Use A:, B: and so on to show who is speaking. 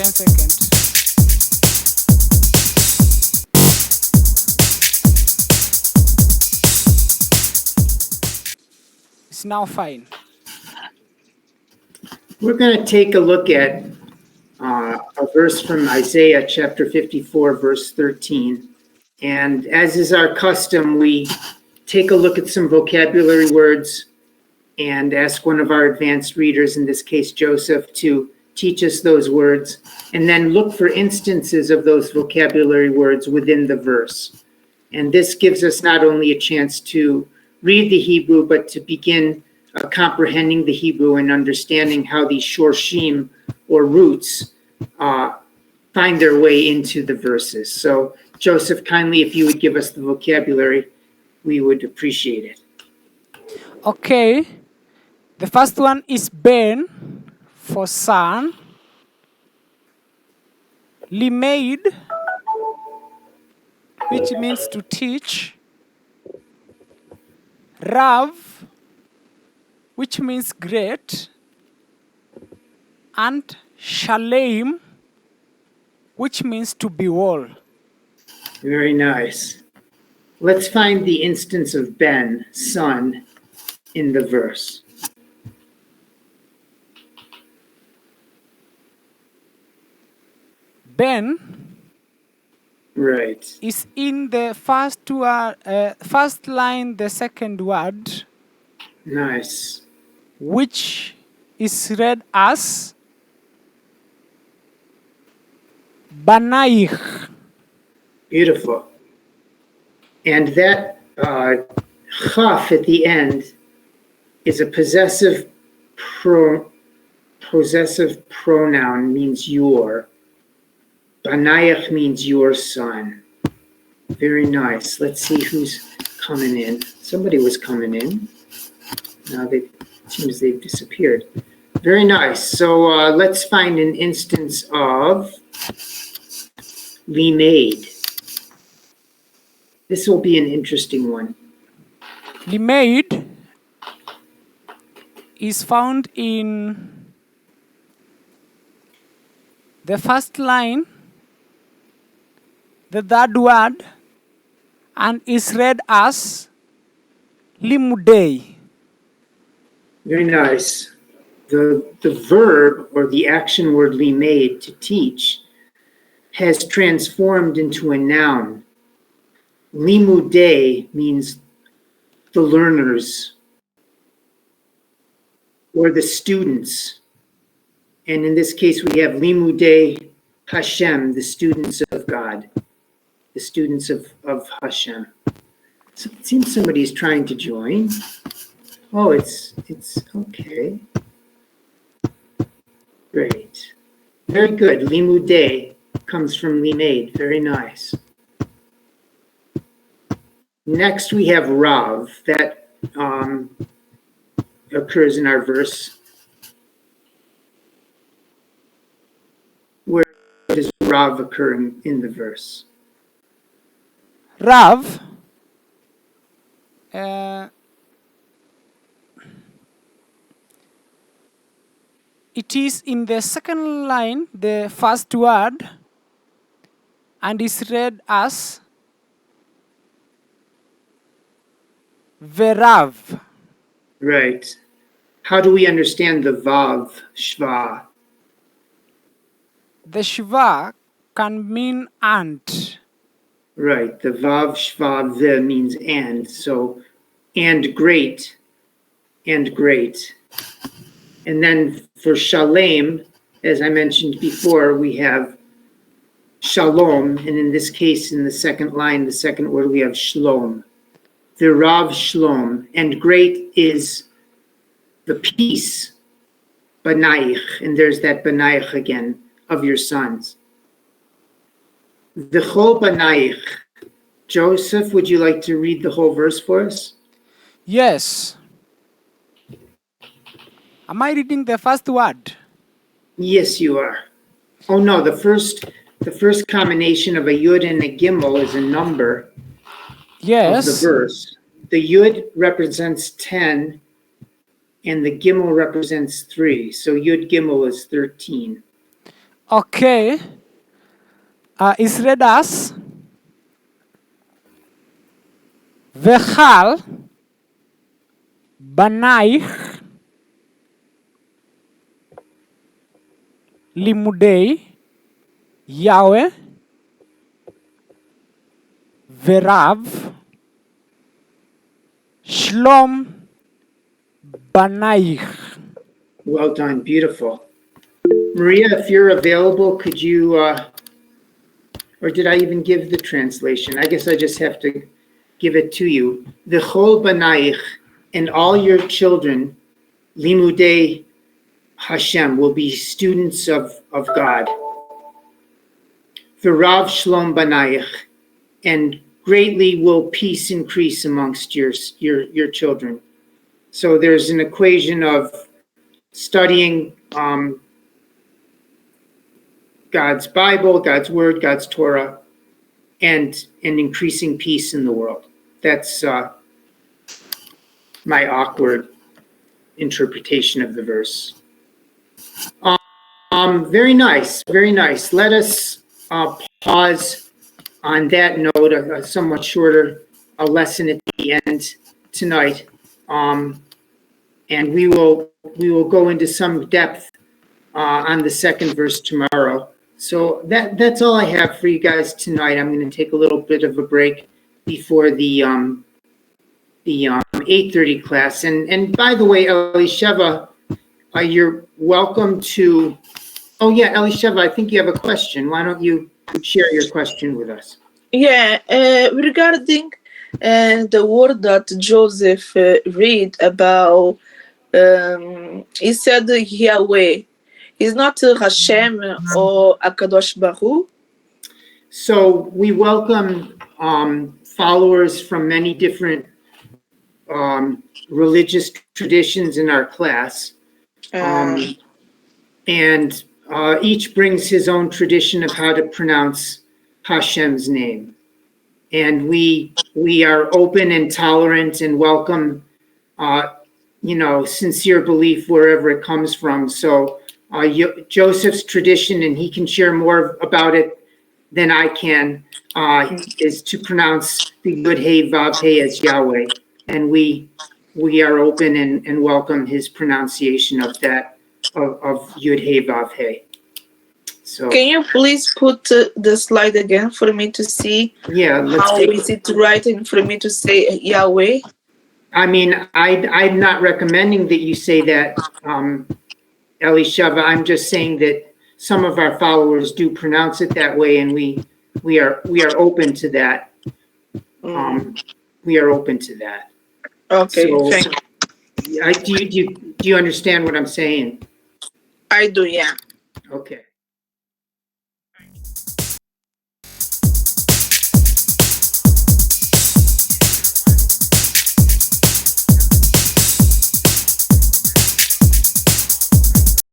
A: 10 seconds. It's now fine.
B: We're going to take a look at a verse from Isaiah chapter 54, verse 13. And as is our custom, we take a look at some vocabulary words and ask one of our advanced readers, in this case Joseph, to teach us those words, and then look for instances of those vocabulary words within the verse. And this gives us not only a chance to read the Hebrew, but to begin comprehending the Hebrew and understanding how these shorshim, or roots, find their way into the verses. So, Joseph, kindly, if you would give us the vocabulary, we would appreciate it.
A: Okay. The first one is Ben for son. Limaid, which means to teach. Rav, which means great. And Shalem, which means to bewail.
B: Very nice. Let's find the instance of Ben, son, in the verse.
A: Ben
B: Right.
A: is in the first line, the second word,
B: Nice.
A: which is read as Banaich.
B: Beautiful. And that chaf at the end is a possessive pronoun, means your. Banayach means your son. Very nice. Let's see who's coming in. Somebody was coming in. Now it seems they've disappeared. Very nice. So let's find an instance of limaid. This will be an interesting one.
A: Limaid is found in the first line, the third word, and is read as limudei.
B: Very nice. The verb, or the action word limaid, to teach, has transformed into a noun. Limudei means the learners, or the students. And in this case, we have limudei Hashem, the students of God, the students of Hashem. So it seems somebody's trying to join. Oh, it's okay. Great. Very good. Limudei comes from limaid. Very nice. Next, we have Rav. That occurs in our verse. Where does Rav occur in the verse?
A: Rav it is in the second line, the first word, and is read as Verav.
B: Right. How do we understand the Vav, Shva?
A: The Shva can mean and.
B: Right. The Vav, Shva, Ve means and. So, and great. And great. And then for Shalem, as I mentioned before, we have Shalom. And in this case, in the second line, the second word, we have Shlom. The Rav Shlom. And great is the peace, Banaich. And there's that Banaich again, of your sons. The Chol Banaich. Joseph, would you like to read the whole verse for us?
A: Yes. Am I reading the first word?
B: Yes, you are. Oh no, the first combination of a Yud and a Gimel is a number
A: Yes.
B: of the verse. The Yud represents 10 and the Gimel represents 3. So Yud Gimel is 13.
A: Okay. Is read as Vechal Banaich Limudei Yahweh Verav Shlom Banaich.
B: Well done, beautiful. Maria, if you're available, could you, or did I even give the translation? I guess I just have to give it to you. V'chol banaich, and all your children, limudei Hashem, will be students of God. V'rav shlom banaich, and greatly will peace increase amongst your children. So there's an equation of studying God's Bible, God's Word, God's Torah, and increasing peace in the world. That's my awkward interpretation of the verse. Very nice, very nice. Let us pause on that note, a somewhat shorter lesson at the end tonight, and we will go into some depth on the second verse tomorrow. So that's all I have for you guys tonight. I'm going to take a little bit of a break before the 8:30 class. And by the way, Elisheva, you're welcome to. Oh yeah, Elisheva, I think you have a question. Why don't you share your question with us?
C: Yeah, regarding the word that Joseph read about, he said Yahweh. Is not Hashem or Akadosh Baruch Hu?
B: So we welcome followers from many different religious traditions in our class. And each brings his own tradition of how to pronounce Hashem's name. And we are open and tolerant and welcome, sincere belief wherever it comes from. So Joseph's tradition, and he can share more about it than I can, is to pronounce the Yud Hey Vav Hey as Yahweh. And we are open and welcome his pronunciation of that, of Yud Hey Vav Hey. So,
C: can you please put the slide again for me to see?
B: Yeah,
C: how is it writing for me to say Yahweh?
B: I mean, I'm not recommending that you say that, Elisheva. I'm just saying that some of our followers do pronounce it that way, and we are open to that. We are open to that.
C: Okay,
B: so,
C: thank you.
B: Do you understand what I'm saying?
C: I do, yeah.
B: Okay.